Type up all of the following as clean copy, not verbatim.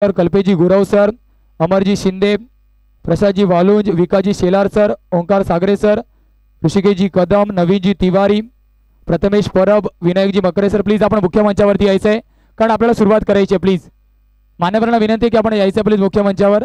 Sir, Kalpeji Gurav sir, Amarji Shinde, Prasadji Walunj, Vikaji Shelar sir, Omkar Sagare sir, Rishikeshji Kadam, Naveenji Tiwari, Prathamesh Parab, Vinayakji Makare sir, please आपण मुख्य मंचावरती यायचं आहे कारण आपल्याला सुरुवात करायची आहे. प्लीज मान्यवरांना विनंती आहे की आपण यायचं प्लीज मुख्य मंचावर.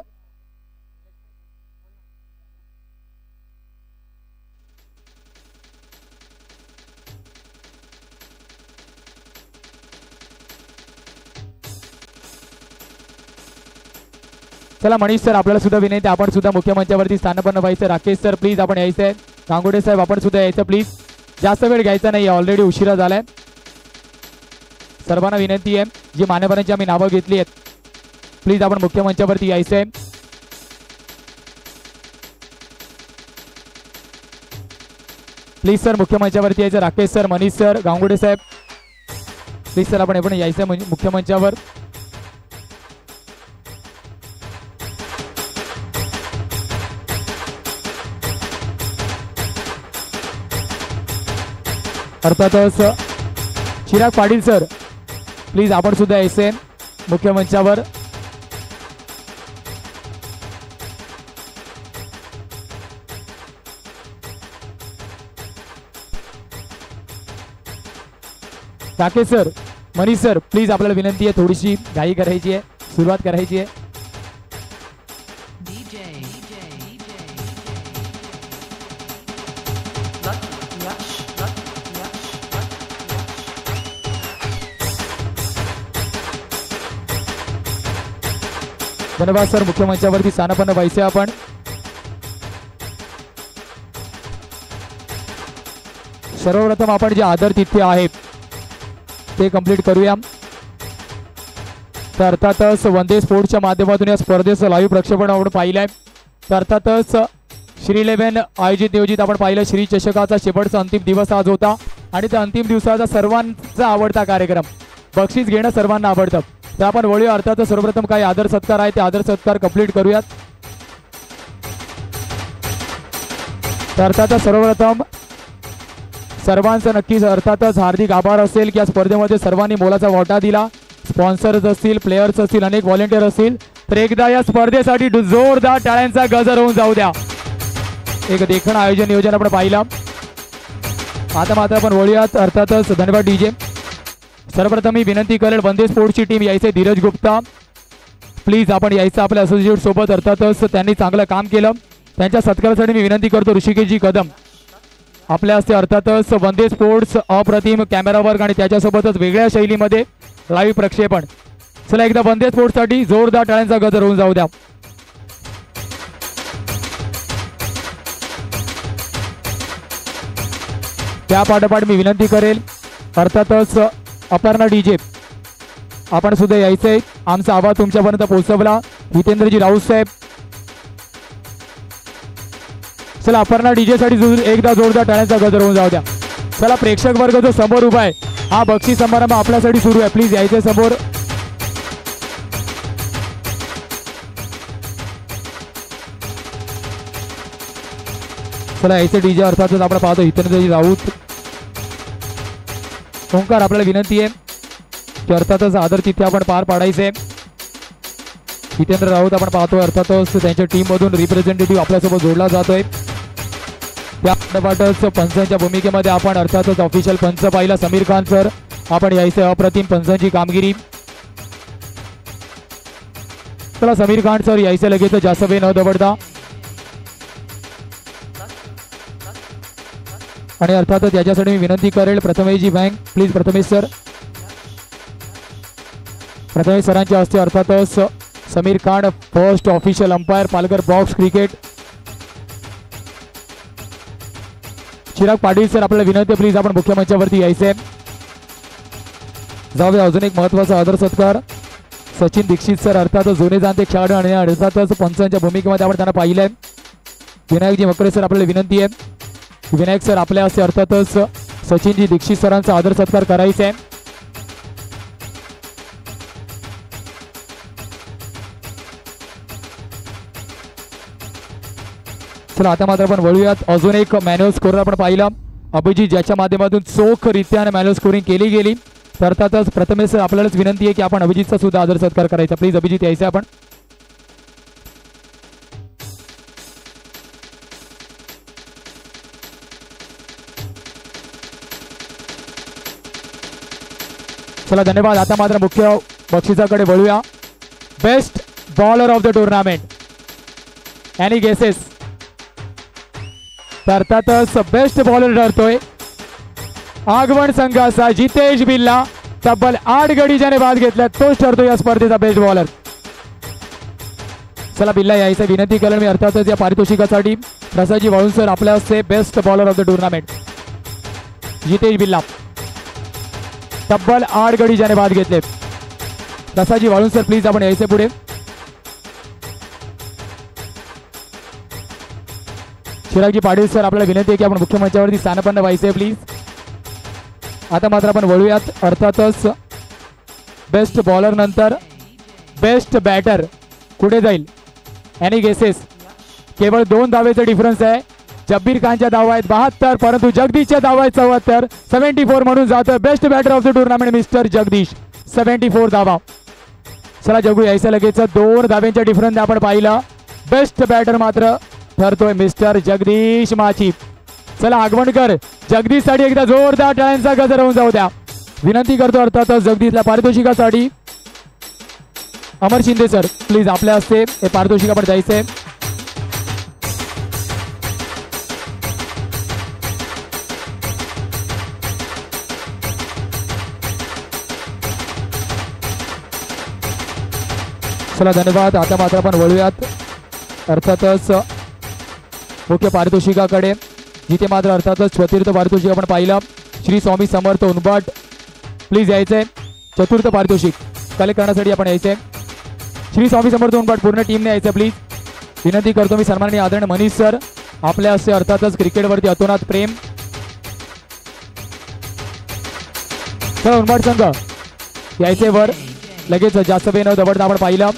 चला मनीष सर, आपल्याला सुद्धा विनंती, आपण सुद्धा मुख्य मंचावरती स्थानपन्न व्हायचं. राकेश सर प्लीज आपण यायचं आहे. गांगुडे साहेब आपण सुद्धा यायचं प्लीज. जास्त वेळ घ्यायचा नाही, ऑलरेडी उशिरा झालाय. सर्वांना विनंती आहे, जी मान्यवरांची आम्ही नावं घेतली आहेत प्लीज आपण मुख्य मंचावरती यायचं आहे. प्लीज सर मुख्य मंचावरती यायचं. राकेश सर, मनीष सर, गांगुडे साहेब प्लीज सर आपण यायचं मुख्य मंचावर. अर्थातच चिराग पाटील सर प्लीज आपण सुद्धा यायचे मुख्य मंचावर. Rakesh sir, Manish sir please आपल्याला विनंती आहे, थोडीशी घाई करायची आहे, सुरुवात करायची आहे. धन्यवाद सर, मुख्य मंचावरती स्थानपन्न व्हायचे आपण. सर्वप्रथम आपण जे आदर तिथ्य आहे ते कंप्लीट करूया. तर अर्थातच वंदे स्पोर्ट्सच्या माध्यमातून या स्पर्धेचं लाईव्ह प्रक्षेपण आपण पाहिलंय. तर अर्थातच श्री 11 नियोजित आपण पाहिलं. श्री चषकाचा शेवटचा अंतिम दिवस आज होता आणि त्या अंतिम दिवसाचा सर्वांचा आवडता कार्यक्रम, बक्षीस घेणं सर्वांना आवडतं. तर आपण वळूया. अर्थातच सर्वप्रथम काही आदर सत्कार आहे ते आदर सत्कार कंप्लीट करूयात. तर अर्थातच सर्वप्रथम सर्वांचं नक्कीच अर्थातच हार्दिक आभार असेल की या स्पर्धेमध्ये सर्वांनी मोलाचा वाटा दिला. स्पॉन्सर्स असतील, प्लेयर्स असतील, अनेक व्हॉलेंटियर असतील. तर एकदा या स्पर्धेसाठी जोरदार टाळ्यांचा गजर होऊन जाऊ द्या. एक देखणं आयोजन नियोजन आपण पाहिलं. आता मात्र आपण वळूयात. अर्थातच धन्यवाद डीजे. सर्वप्रथम मी विनंती करेल, वंदे स्पोर्ट्सची टीम यायचे. धीरज गुप्ता प्लीज आपण यायचं आपल्या असोसिएट सोबत. अर्थातच त्यांनी चांगलं काम केलं, त्यांच्या सत्कारासाठी मी विनंती करतो. ऋषिकेशजी कदम आपल्या हस्ते अर्थातच वंदे स्पोर्ट्स अप्रतिम कॅमेरा वर्क आणि त्याच्यासोबतच वेगळ्या शैलीमध्ये लाईव्ह प्रक्षेपण. चला एकदा वंदे स्पोर्ट्ससाठी जोरदार टाळ्यांचा गजर होऊन जाऊ द्या. त्या पाठोपाठ मी विनंती करेल अर्थातच अपर्णा डीजे आपण सुद्धा यायचंय. आमचा आवाज तुमच्यापर्यंत पोहोचवला. हितेंद्रजी राऊत साहेब, चला अपर्णा डीजे साठी एकदा जोरदार टाळ्यांचा गजर होऊन जाऊ द्या. चला प्रेक्षक वर्ग जो समोर उभा आहे, हा बक्षीस समारंभ आपल्यासाठी सुरू आहे. प्लीज यायचे समोर. चला यायचे डीजे. अर्थातच आपण पाहतो हितेंद्रजी राऊत. ओंकार आपल्याला विनंती आहे की अर्थातच आदर तिथे आपण पार पाडायचे. हितेंद्र राऊत आपण पाहतोय अर्थातच त्यांच्या टीम मधून रिप्रेझेंटेटिव्ह आपल्यासोबत जोडला जातोय. त्यापाठच पंचांच्या भूमिकेमध्ये आपण अर्थातच ऑफिशियल पंच पाहिला. समीर खान सर आपण यायचे. अप्रतिम पंचांची कामगिरी. चला समीर खान सर यायचे लगेच, जास्त वेळ न दवडता. आणि अर्थातच याच्यासाठी मी विनंती करेल प्रथमेशजी बँक प्लीज. प्रथमेश सर, प्रथमेश सरांच्या हस्ते अर्थातच Sameer Khan first official umpire Palghar box cricket. Chirag Patil sir आपल्याला विनंती प्लीज आपण मुख्य मंचावरती यायचे. जाऊया अजून एक महत्वाचा आदर सत्कार. सचिन दीक्षित सर अर्थातच जुने जाणते खेळाडू आणि अर्थातच पंचांच्या भूमिकेमध्ये आपण त्यांना पाहिलंय. विनायकजी मकरे सर आपल्याला विनंती आहे. विनायक सर आपल्या हस्ते अर्थातच सचिनजी दीक्षित सरांचा आदर सत्कार करायचा आहे. चला आता मात्र आपण वळूयात. अजून एक मॅन्युअल स्कोर आपण पाहिला. अभिजित ज्याच्या माध्यमातून चोखरित्या मॅन्युअल स्कोरिंग केली गेली तर अर्थातच प्रथमेश आपल्यालाच विनंती आहे की आपण अभिजितचा सुद्धा आदर सत्कार करायचा. प्लीज अभिजित यायचं आपण. चला धन्यवाद. आता मात्र मुख्य बक्षिसाकडे वळूया. Best bowler of the tournament any guesses? तर अर्थातच बेस्ट बॉलर ठरतोय आगवण संघाचा जितेश बिल्ला. तब्बल 8 गडी ज्याने बाद घेतल्या तोच ठरतो या स्पर्धेचा बेस्ट बॉलर. चला बिल्ला यायचं विनंती करेल मी. अर्थातच या पारितोषिकासाठी प्रसादजी वाळून सर आपल्या हस्ते best bowler of the tournament Jitesh बिल्ला. तब्बल 8 गडी ज्याने बाद घेतले. प्रसादजी वाळून सर प्लीज आपण यायचे पुढे. चिरागजी पाटील सर आपल्याला विनंती आहे की आपण मुख्य मंचावरती स्थानपन्न व्हायचे प्लीज. आता मात्र आपण वळूयात. अर्थातच बेस्ट बॉलर नंतर बेस्ट बॅटर कुठे जाईल? Any guesses? केवळ 2 धावेचा डिफरन्स आहे. जब्बीर खानच्या धावा आहेत 72 परंतु जगदीशच्या धावा आहेत 74. 74 म्हणून जातं best batter of the tournament mister Jagdish. 74 धावा. चला जगू यायचं लगेच. 2 धाव्यांच्या डिफरन्स आपण पाहिलं. बेस्ट बॅटर मात्र ठरतोय मिस्टर जगदीश माची. चला आगवणकर जगदीशसाठी एकदा जोरदार टाळ्यांचा गजर होऊन जाऊ द्या विनंती करतो. अर्थातच जगदीशला पारितोषिकासाठी अमर शिंदे सर प्लीज आपल्या हस्ते हे पारितोषिक आपण द्यायचंय. चला धन्यवाद. आता मात्र आपण वळूयात अर्थातच मुख्य पारितोषिकाकडे जिथे मात्र अर्थातच चतुर्थ पारितोषिक आपण पाहिलं. श्री स्वामी समर्थ उनबाट प्लीज यायचंय. चतुर्थ पारितोषिक कलेक्ट करण्यासाठी आपण यायचंय. श्री स्वामी समर्थ उनबाट पूर्ण टीमने यायचं प्लीज विनंती करतो मी. सन्माननीय आदरणीय मनीष सर आपल्या हस्ते अर्थातच क्रिकेटवरती अतोनात प्रेम. चला उनबाट संघ यायचंय वर लगेच. जास्त वेळ न दबडता आपण पाहिलं.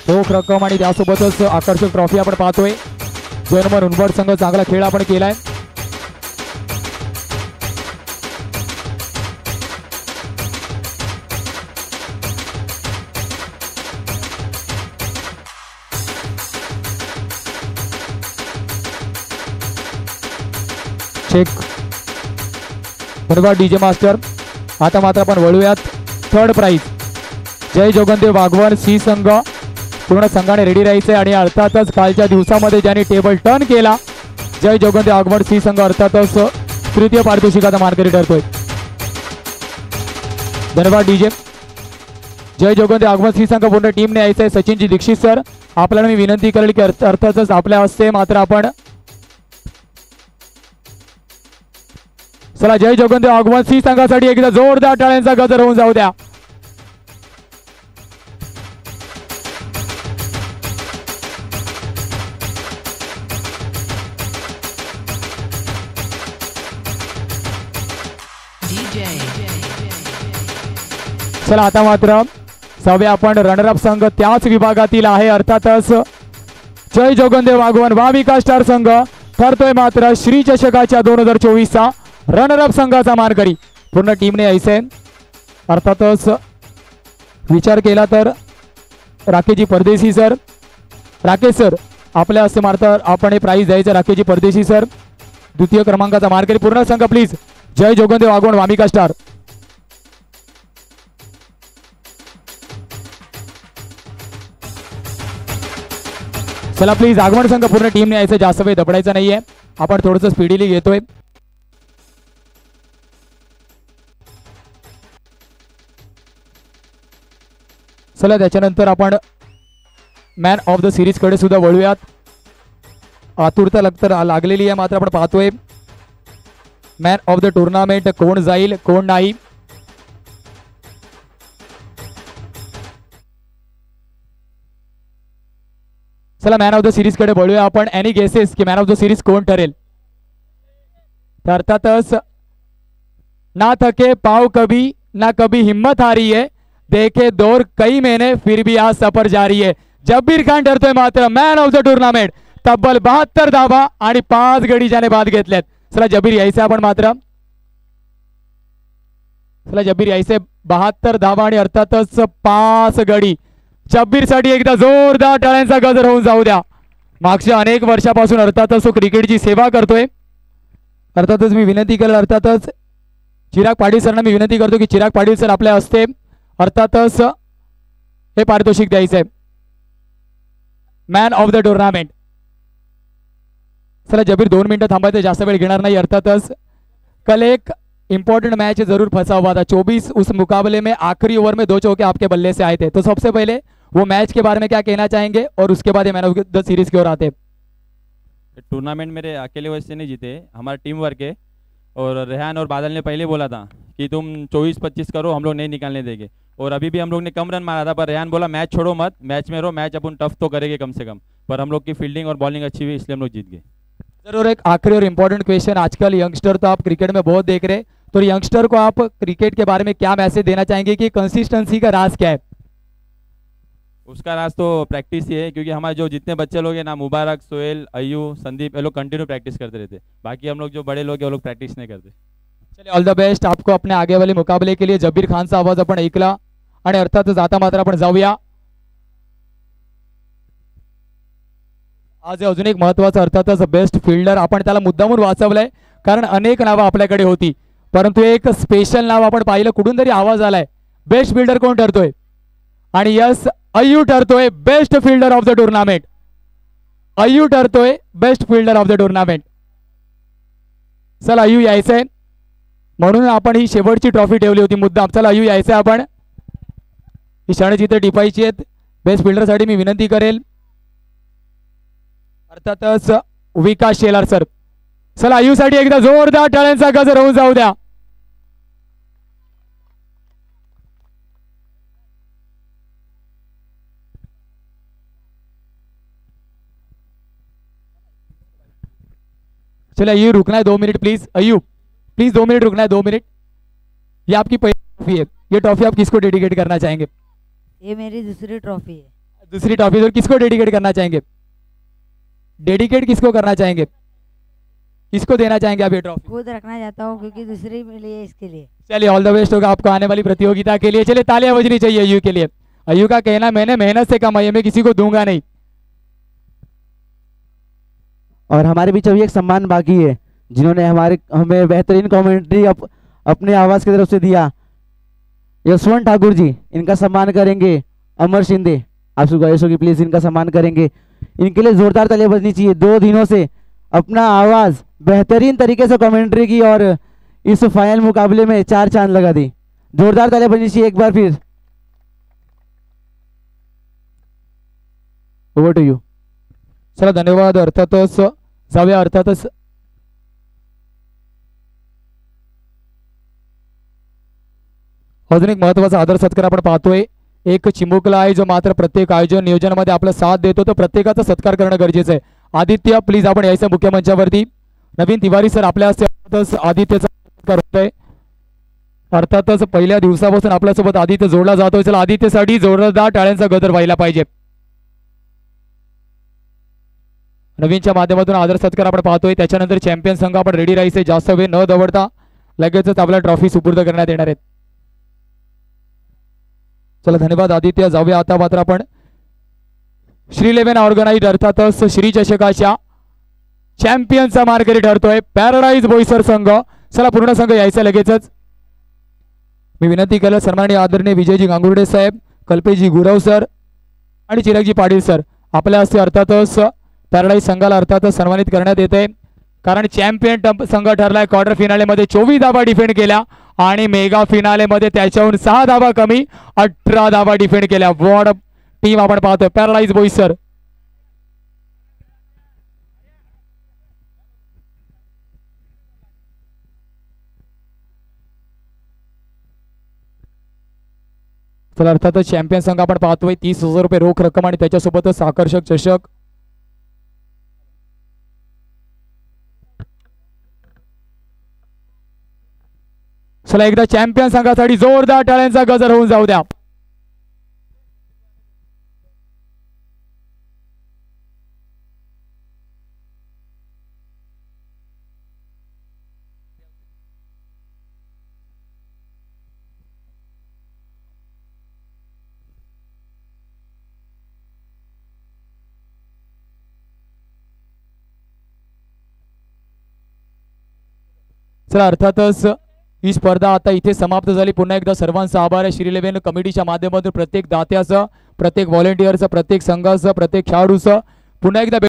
रोख रक्कम आणि त्यासोबतच आकर्षक ट्रॉफी आपण पाहतोय. जर्मन उनबाट संघ चांगला खेळ आपण केलाय. चेक धन्यवाद डीजे मास्टर. आता मात्र आपण वळूयात. थर्ड प्राइज जय जोगनदेव वाघवन सी संघ पूर्ण संघाने रेडी राहायचंय. आणि अर्थातच कालच्या दिवसामध्ये ज्यांनी टेबल टर्न केला जय जोगनदेव वाघवन सी संघ अर्थातच तृतीय पारितोषिकाचा मानकरी ठरतोय. धन्यवाद डीजे. जय जोगनदेव वाघवन सी संघ पूर्ण टीमने यायचंय. सचिनजी दीक्षित सर आपल्याला मी विनंती करेल की अर्थातच आपल्या हस्ते मात्र आपण चला जय जोगनदेव वाघवन सी संघासाठी एकदा जोरदार टाळ्यांचा गजर होऊन जाऊ द्या. चला आता मात्र सहावे आपण रनरअप संघ त्याच विभागातील आहे. अर्थातच जय जोगनदेव वाघवन वामिका स्टार संघ ठरतोय मात्र श्री चषकाच्या 2024चा रनरअप संघाचा मानकरी. पूर्ण टीमने यायचंय. अर्थातच विचार केला तर राकेशजी परदेशी सर राकेश सर आपल्या हस्ते मात्र आपण हे प्राइज द्यायचं. राकेशजी परदेशी सर द्वितीय क्रमांकाचा मानकरी. पूर्ण संघ प्लीज जय जोगनदेव वाघवन वामिका स्टार. चला प्लीज आगमन संघ पूर्ण टीमने यायचं. जास्त वेळ दबडायचा नाहीये. आपण थोडंसं स्पीडीली घेतोय. चला त्याच्यानंतर आपण मॅन ऑफ द सिरीज कडे सुद्धा वळूयात. आतुरता लागलेली आहे मात्र आपण पाहतोय मॅन ऑफ द टुर्नामेंट कोण जाईल कोण नाही. चला मॅन ऑफ द सिरीज कडे वळूया आपण. एनी गेसेस की मॅन ऑफ द सिरीज कोण ठरेल? तर अर्थातच ना थके पाव कभी ना कभी हिम्मत हारी है देखे दौर कई महीने फिर भी आज सफर जारी है. जब्बीर खान ठरतोय मात्र मॅन ऑफ द टुर्नामेंट. तब्बल 72 धावा आणि 5 गडी ज्याने बाद घेतल्यात. चला जब्बीर यायचं आपण मात्र चला जब्बीर यायचे 72 धावा आणि अर्थातच 5 गडी. जब्बीरसाठी एकदा जोरदार टाळ्यांचा गजर होऊन जाऊ द्या. मागच्या अनेक वर्षापासून अर्थातच तो क्रिकेटची सेवा करतोय. अर्थातच मी विनंती केलं, अर्थातच चिराग पाटील सरांना मी विनंती करतो की चिराग पाटील सर आपल्या हस्ते अर्थातच हे पारितोषिक द्यायचंय, मॅन ऑफ द टुर्नामेंट. चला जबीर 2 मिनिटं थांबायचं, जास्त वेळ घेणार नहीं. अर्थातच कल एक इंपॉर्टेंट मैच जरूर फंसा हुआ था 24, उस मुकाबले में आखिरी ओवर में 2 चौके आपके बल्ले से आए थे. तो सबसे पहले वो मैच के बारे में क्या कहना चाहेंगे और उसके बाद ये मैन ऑफ द सीरीज की ओर आते. टूर्नामेंट मेरे अकेले वजह से नहीं जीते, हमारा टीम वर्क है. और रेहान और बादल ने पहले बोला था कि तुम 24-25 करो, हम लोग नहीं निकालने देंगे. और अभी भी हम लोग ने कम रन मारा था, पर रेहान बोला मैच छोड़ो मत, मैच में रहो, मैच अपन टफ तो करेंगे कम से कम. पर हम लोग की फील्डिंग और बॉलिंग अच्छी हुई, इसलिए हम लोग जीत गए. जरूर एक आखिरी और इम्पोर्टेंट क्वेश्चन, आजकल यंगस्टर तो आप क्रिकेट में बहुत देख रहे, तो यंगस्टर को आप क्रिकेट के बारे में क्या मैसेज देना चाहेंगे कि कंसिस्टेंसी का राज क्या है? उसका राज तो प्रैक्टिस ही है, क्योंकि हमारे जो जितने बच्चे लोग हैं ना, मुबारक, सोहेल, अयू, संदीप, ये लोग कंटिन्यू प्रैक्टिस करते रहते. बाकी हम लोग जो बड़े लोग हैं वो लोग प्रैक्टिस नहीं करते. चलिए ऑल द बेस्ट आपको अपने आगे वाले मुकाबले के लिए. जबीर खानचा आवाज आपण ऐकला आणि अर्थातच आता मात्र आपण जाऊया. आज अजून एक महत्वाचा अर्थातच बेस्ट फिल्डर आपण त्याला मुद्दामून वाचवलंय, कारण अनेक नावं आपल्याकडे होती, परंतु एक स्पेशल नाव आपण पाहिलं, कुठून तरी आवाज आलाय. बेस्ट फिल्डर कोण ठरतोय? आणि यस, अय्यू ठरतोय best fielder of the tournament. Ayyu ठरतोय best fielder of the tournament. चला अय्यू यायचंय, म्हणून आपण ही शेवटची ट्रॉफी ठेवली होती मुद्दाम. चला अय्यू यायचंय, आपण ही क्षणचित्र टिपायची आहेत. बेस्ट फिल्डरसाठी मी विनंती करेल अर्थातच विकास शेलार सर. चला अय्यू साठी एकदा जोरदार टाळ्यांचा गजर होऊन जाऊ द्या. चलिए अय्यू रुकना है 2 मिनट प्लीज. अय्यू प्लीज 2 मिनट रुकना है, 2 मिनट. ये आपकी पहली ट्रॉफी है, ये ट्रॉफी आप किसको डेडिकेट करना चाहेंगे? ये मेरी दूसरी ट्रॉफी है. दूसरी ट्रॉफी तो किसको डेडिकेट करना चाहेंगे? डेडिकेट किसको करना चाहेंगे? किसको देना चाहेंगे आप ये ट्रॉफी? खुद रखना चाहता हूँ क्योंकि दूसरी मिली है इसके लिए. चलिए ऑल द बेस्ट होगा आपको आने वाली प्रतियोगिता के लिए. चलिए तालियां बजनी चाहिए अय्यू के लिए. अय्यू का कहना मैंने मेहनत से कमाई है, मैं किसी को दूंगा नहीं. और हमारे बीच अभी एक सम्मान बाकी है, जिन्होंने हमें बेहतरीन कमेंट्री अपने आवाज की तरफ से दिया. यशवंत ठाकुर जी, इनका सम्मान करेंगे. अमर शिंदे, आप सुगेश होगी प्लीज, इनका सम्मान करेंगे. इनके लिए जोरदार तालियां बजनी चाहिए. 2 दिनों से अपना आवाज बेहतरीन तरीके से कमेंट्री की और इस फाइनल मुकाबले में 4 चांद लगा दी. जोरदार तालियां बजनी चाहिए एक बार फिर. Over to you. चला धन्यवाद. अर्थातच जाऊया. अर्थातच अजून एक महत्वाचा आदर सत्कार आपण पाहतोय. एक चिमुकला आहे जो मात्र प्रत्येक आयोजन नियोजनामध्ये आपला साथ देतो, तो प्रत्येकाचा सत्कार करणं गरजेचं आहे. आदित्य प्लीज आपण यायचं मुख्य मंचावरती. नवीन तिवारी सर आपल्या हस्ते आदित्यचा सत्कार होतोय. अर्थातच पहिल्या दिवसापासून आपल्यासोबत आदित्य जोडला जातोय. चला आदित्यसाठी जोरदार टाळ्यांचा गजर व्हायला पाहिजे. नवीनच्या माध्यमातून आदर सत्कार आपण पाहतोय. त्याच्यानंतर चॅम्पियन संघ आपण रेडी राहायचे, जास्त वेळ न दवडता लगेचच आपला ट्रॉफी सुपूर्द करण्यात येणार आहेत. चला धन्यवाद आदित्य. जाऊया आता मात्र आपण श्री 11 ऑर्गनाइज अर्थातच श्री चषकाच्या चॅम्पियनचा मार्गरी ठरतोय पॅराडाईज बोईसर संघ. चला पूर्ण संघ यायचा लगेचच. मी विनंती केलं सन्माननीय आदरणीय विजयजी गांगुर्डे साहेब, कल्पेशजी गुरव सर आणि चिरागजी पाटील सर आपल्या हस्ते अर्थातच पॅराडाईज संघाला अर्थातच सन्मानित करण्यात येते, कारण चॅम्पियन संघ ठरलाय. क्वार्टर फिनालेमध्ये 24 धावा डिफेंड केल्या आणि मेगा फिनालेमध्ये त्याच्याहून 6 धावा कमी 18 धावा डिफेंड केल्या. वॉर्ड टीम आपण पाहतोय पॅराडाईज बोईसर. चला अर्थातच चॅम्पियन संघ आपण पाहतोय 30,000 रुपये रोख रक्कम आणि त्याच्यासोबतच आकर्षक चषक. चला एकदा चॅम्पियन संघासाठी जोरदार टाळ्यांचा गजर होऊन जाऊ द्या. चला अर्थातच ही स्पर्धा आता इथे समाप्त झाली. पुन्हा एकदा सर्वांचा आभार आहे श्री 11 कमिटीच्या माध्यमातून प्रत्येक दात्याचं, प्रत्येक व्हॉलेंटियरचं, प्रत्येक संघाचं, प्रत्येक खेळाडूचं पुन्हा एकदा